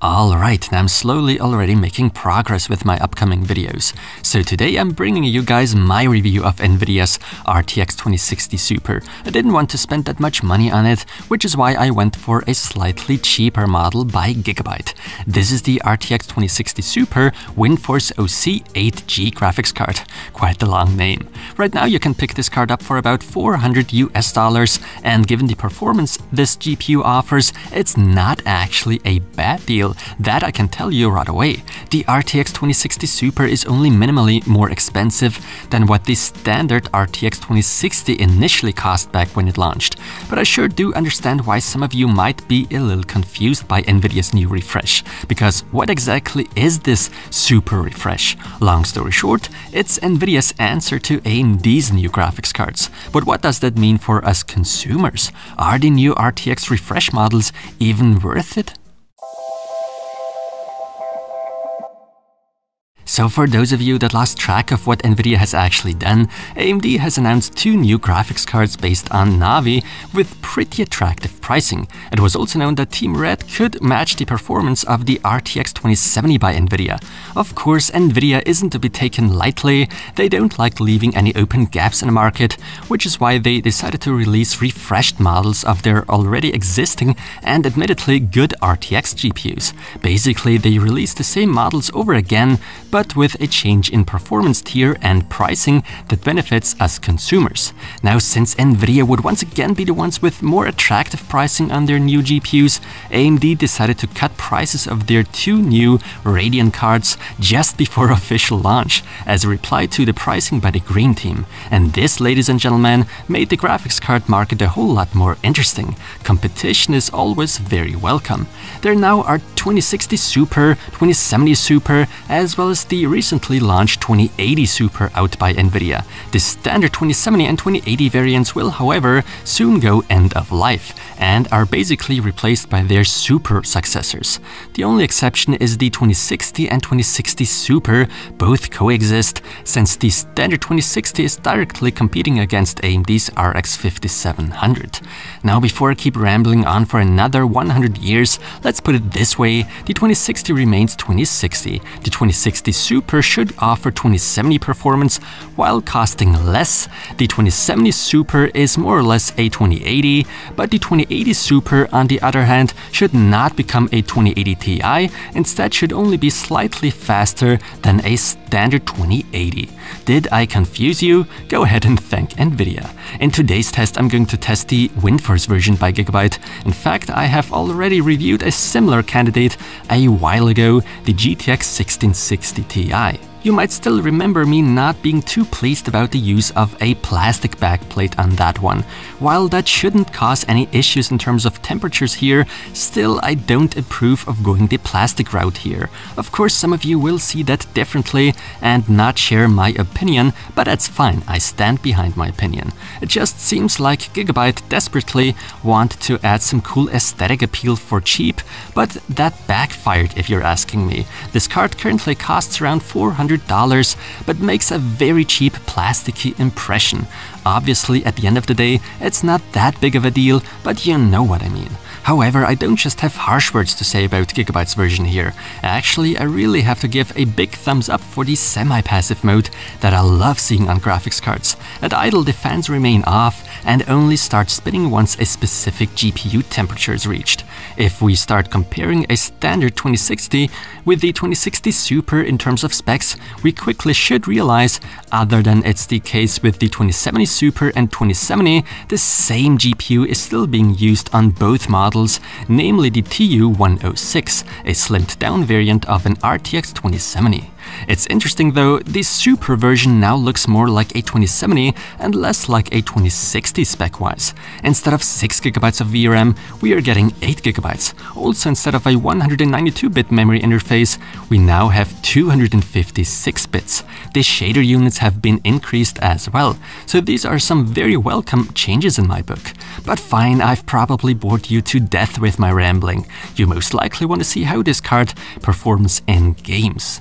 Alright, and I'm slowly already making progress with my upcoming videos. So today I'm bringing you guys my review of Nvidia's RTX 2060 Super. I didn't want to spend that much money on it, which is why I went for a slightly cheaper model by Gigabyte. This is the RTX 2060 Super WindForce OC 8G graphics card. Quite the long name. Right now you can pick this card up for about $400 US, and given the performance this GPU offers, it's not actually a bad deal. That I can tell you right away. The RTX 2060 Super is only minimally more expensive than what the standard RTX 2060 initially cost back when it launched. But I sure do understand why some of you might be a little confused by Nvidia's new refresh. Because what exactly is this super refresh? Long story short, it's Nvidia's answer to AMD's new graphics cards. But what does that mean for us consumers? Are the new RTX refresh models even worth it? So for those of you that lost track of what Nvidia has actually done, AMD has announced two new graphics cards based on Navi with pretty attractive pricing. It was also known that Team Red could match the performance of the RTX 2070 by Nvidia. Of course, Nvidia isn't to be taken lightly. They don't like leaving any open gaps in the market, which is why they decided to release refreshed models of their already existing and admittedly good RTX GPUs. Basically, they released the same models over again, but with a change in performance tier and pricing that benefits us consumers. Now, since Nvidia would once again be the ones with more attractive pricing on their new GPUs, AMD decided to cut prices of their two new Radeon cards just before official launch, as a reply to the pricing by the Green Team. And this, ladies and gentlemen, made the graphics card market a whole lot more interesting. Competition is always very welcome. There now are 2060 Super, 2070 Super, as well as the recently launched 2080 Super out by Nvidia. The standard 2070 and 2080 variants will, however, soon go end of life and are basically replaced by their Super successors. The only exception is the 2060 and 2060 Super. Both coexist, since the standard 2060 is directly competing against AMD's RX 5700. Now, before I keep rambling on for another 100 years, let's put it this way: the 2060 remains 2060. The 2060 Super should offer 2070 performance while costing less. The 2070 Super is more or less a 2080, but the 2080 Super, on the other hand, should not become a 2080 Ti, instead should only be slightly faster than a standard 2080. Did I confuse you? Go ahead and thank Nvidia. In today's test, I'm going to test the WindForce version by Gigabyte. In fact, I have already reviewed a similar candidate a while ago, the GTX 1660 Ti. You might still remember me not being too pleased about the use of a plastic backplate on that one. While that shouldn't cause any issues in terms of temperatures here, still I don't approve of going the plastic route here. Of course, some of you will see that differently and not share my opinion, but that's fine, I stand behind my opinion. It just seems like Gigabyte desperately want to add some cool aesthetic appeal for cheap, but that backfired if you're asking me. This card currently costs around $400, but makes a very cheap plasticky impression. Obviously, at the end of the day, it's not that big of a deal, but you know what I mean. However, I don't just have harsh words to say about Gigabyte's version here. Actually, I really have to give a big thumbs up for the semi-passive mode that I love seeing on graphics cards. At idle, the fans remain off and only start spinning once a specific GPU temperature is reached. If we start comparing a standard 2060 with the 2060 Super in terms of specs, we quickly should realize, other than it's the case with the 2070 Super and 2070, the same GPU is still being used on both models, namely the TU-106, a slimmed down variant of an RTX 2070. It's interesting though, the Super version now looks more like a 2070 and less like a 2060 spec-wise. Instead of 6GB of VRAM, we are getting 8GB. Also, instead of a 192-bit memory interface, we now have 256 bits. The shader units have been increased as well, so these are some very welcome changes in my book. But fine, I've probably bored you to death with my rambling. You most likely want to see how this card performs in games.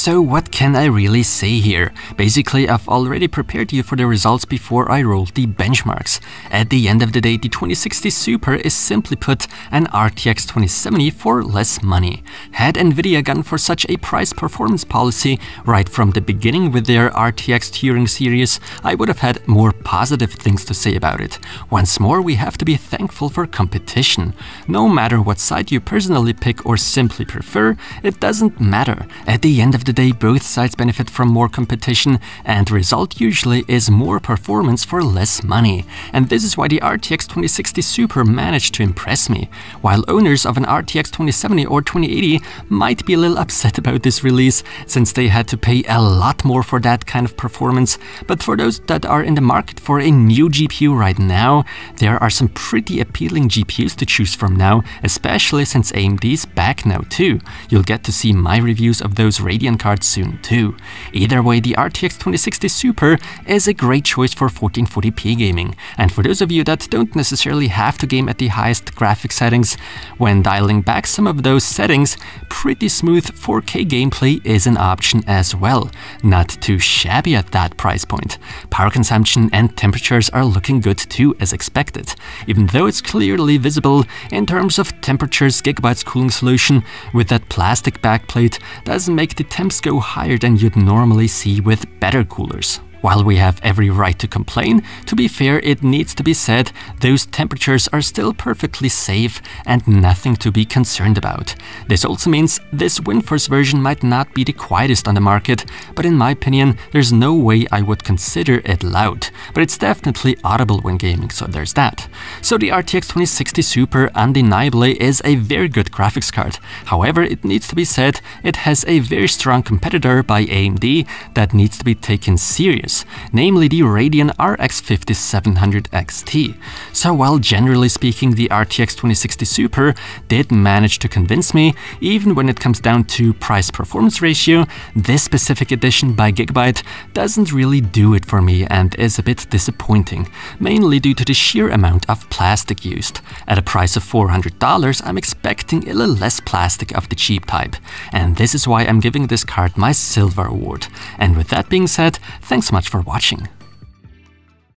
So what can I really say here? Basically, I've already prepared you for the results before I rolled the benchmarks. At the end of the day, the 2060 Super is simply put an RTX 2070 for less money. Had Nvidia gone for such a price-performance policy right from the beginning with their RTX Turing series, I would have had more positive things to say about it. Once more, we have to be thankful for competition. No matter what side you personally pick or simply prefer, it doesn't matter. At the end of the day, both sides benefit from more competition, and the result usually is more performance for less money. And this is why the RTX 2060 Super managed to impress me. While owners of an RTX 2070 or 2080 might be a little upset about this release, since they had to pay a lot more for that kind of performance, but for those that are in the market for a new GPU right now, there are some pretty appealing GPUs to choose from now, especially since AMD's back now too. You'll get to see my reviews of those Radeon cards soon too. Either way, the RTX 2060 Super is a great choice for 1440p gaming. And for those of you that don't necessarily have to game at the highest graphic settings, when dialing back some of those settings, pretty smooth 4K gameplay is an option as well. Not too shabby at that price point. Power consumption and temperatures are looking good too, as expected. Even though it's clearly visible in terms of temperatures, Gigabyte's cooling solution with that plastic backplate doesn't make the temps go higher than you'd normally see with better coolers. While we have every right to complain, to be fair, it needs to be said, those temperatures are still perfectly safe and nothing to be concerned about. This also means this WindForce version might not be the quietest on the market, but in my opinion, there's no way I would consider it loud. But it's definitely audible when gaming, so there's that. So the RTX 2060 Super undeniably is a very good graphics card. However, it needs to be said, it has a very strong competitor by AMD that needs to be taken serious, namely the Radeon RX 5700 XT. So while generally speaking the RTX 2060 Super did manage to convince me, even when it comes down to price-performance ratio, this specific edition by Gigabyte doesn't really do it for me and is a bit disappointing, mainly due to the sheer amount of plastic used. At a price of $400, I'm expecting a little less plastic of the cheap type, and this is why I'm giving this card my Silver Award. And with that being said, thanks so much for watching.